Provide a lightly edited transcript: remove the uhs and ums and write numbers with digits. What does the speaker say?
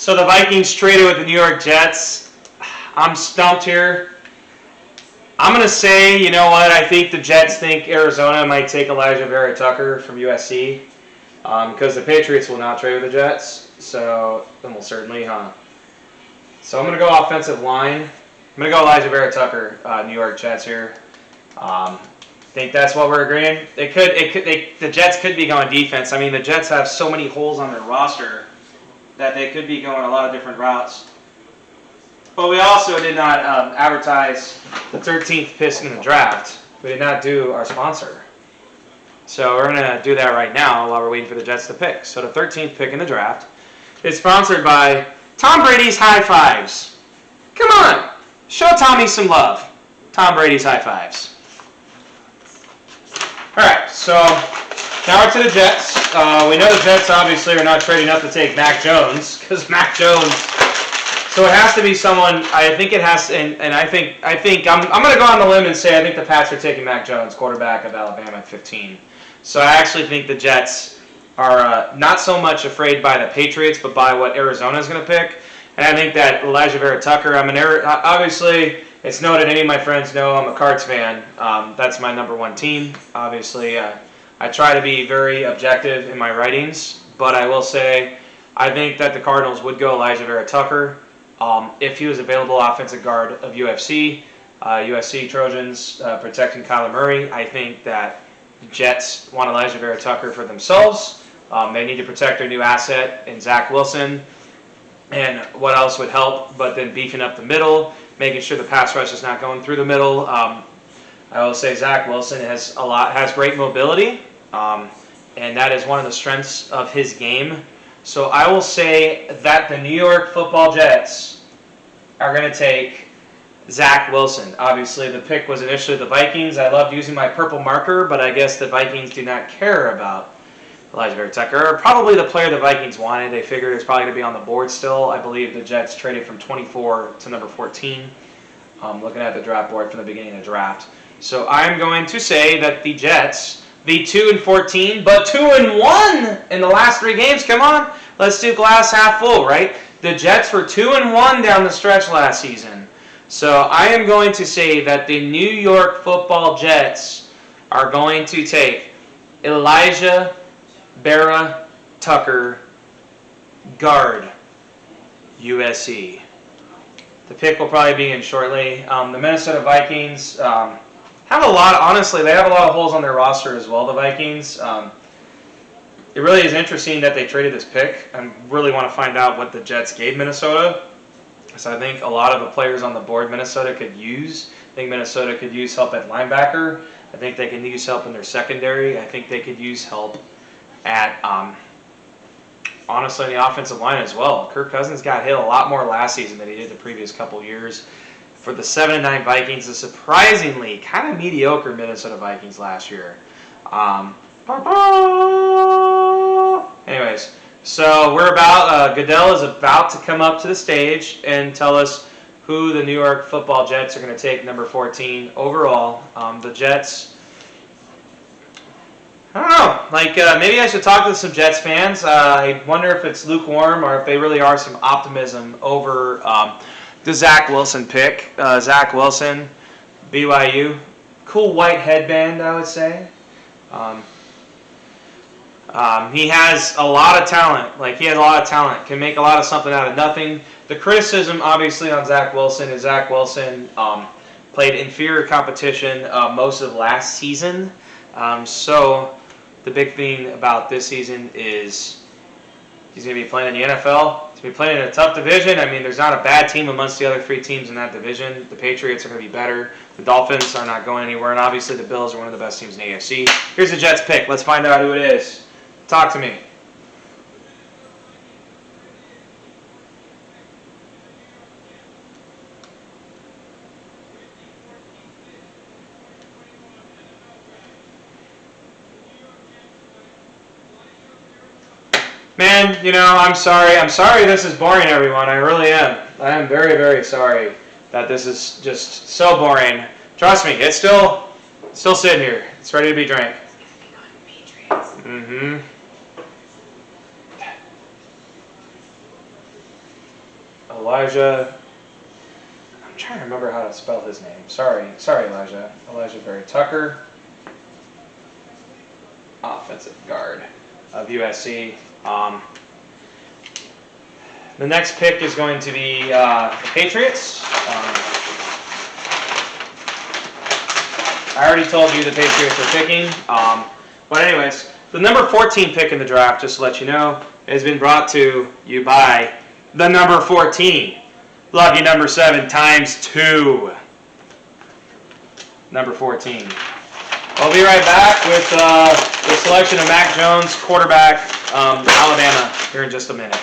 So the Vikings traded with the New York Jets. I'm stumped here. I'm going to say, you know what, I think the Jets think Arizona might take Alijah Vera-Tucker from USC because the Patriots will not trade with the Jets. So, almost certainly, huh? So I'm going to go offensive line. I'm going to go Alijah Vera-Tucker, New York Jets here. Think that's what we're agreeing. The Jets could be going defense. I mean, the Jets have so many holes on their roster that they could be going a lot of different routes. But we also did not advertise the 13th pick in the draft. We did not do our sponsor. So we're going to do that right now while we're waiting for the Jets to pick. So the 13th pick in the draft is sponsored by Tom Brady's High Fives. Come on, show Tommy some love. Tom Brady's High Fives. All right, so now we're to the Jets. We know the Jets obviously are not trading up to take Mac Jones because Mac Jones. So it has to be someone. I think it has, and I think I'm going to go on the limb and say I think the Pats are taking Mac Jones, quarterback of Alabama at 15. So I actually think the Jets are not so much afraid by the Patriots, but by what Arizona is going to pick. And I think that Alijah Vera-Tucker. Obviously. It's noted, any of my friends know I'm a Cards fan. That's my number one team. Obviously, I try to be very objective in my writings, but I will say I think that the Cardinals would go Alijah Vera-Tucker if he was available offensive guard of USC Trojans protecting Kyler Murray. I think that the Jets want Alijah Vera-Tucker for themselves. They need to protect their new asset in Zach Wilson. And what else would help but then beefing up the middle, making sure the pass rush is not going through the middle. I will say Zach Wilson has great mobility, and that is one of the strengths of his game. So I will say that the New York Football Jets are going to take Zach Wilson. Obviously, the pick was initially the Vikings. I loved using my purple marker, but I guess the Vikings do not care about Alijah Vera-Tucker, probably the player the Vikings wanted. They figured it's probably going to be on the board still. I believe the Jets traded from 24 to number 14. Looking at the draft board from the beginning of the draft. So I'm going to say that the Jets, the 2-14, but 2-1 in the last 3 games. Come on, let's do glass half full, right? The Jets were 2-1 down the stretch last season. So I am going to say that the New York Football Jets are going to take Alijah Vera-Tucker, guard, USC. The pick will probably be in shortly. The Minnesota Vikings have a lot. Honestly, they have a lot of holes on their roster as well. The Vikings. It really is interesting that they traded this pick. I really want to find out what the Jets gave Minnesota. So I think a lot of the players on the board Minnesota could use. I think Minnesota could use help at linebacker. I think they can use help in their secondary. I think they could use help at, honestly, in the offensive line as well. Kirk Cousins got hit a lot more last season than he did the previous couple years. For the 7-9 Vikings, a surprisingly kind of mediocre Minnesota Vikings last year. Anyways, so we're Goodell is about to come up to the stage and tell us who the New York Football Jets are going to take number 14 overall. The Jets, I don't know, maybe I should talk to some Jets fans. I wonder if it's lukewarm or if they really are some optimism over the Zach Wilson pick. Zach Wilson, BYU, cool white headband, I would say. He has a lot of talent. Can make a lot of something out of nothing. The criticism, obviously, on Zach Wilson is Zach Wilson played inferior competition most of last season. So the big thing about this season is he's going to be playing in the NFL. He's going to be playing in a tough division. I mean, there's not a bad team amongst the other 3 teams in that division. The Patriots are going to be better. The Dolphins are not going anywhere. And obviously the Bills are one of the best teams in the AFC. Here's the Jets pick. Let's find out who it is. Talk to me. Man, I'm sorry. I'm sorry this is boring, everyone. I really am. I am very, very sorry that this is just so boring. Trust me, it's still sitting here. It's ready to be drank. Mm-hmm. Alijah. I'm trying to remember how to spell his name. Sorry, Alijah. Alijah Vera-Tucker, offensive guard of USC. The next pick is going to be the Patriots. I already told you the Patriots are picking. But anyways, the number 14 pick in the draft, just to let you know, has been brought to you by the number 14. Love you, number 7 times 2. Number 14. I'll be right back with the selection of Mac Jones, quarterback, Alabama, here in just a minute.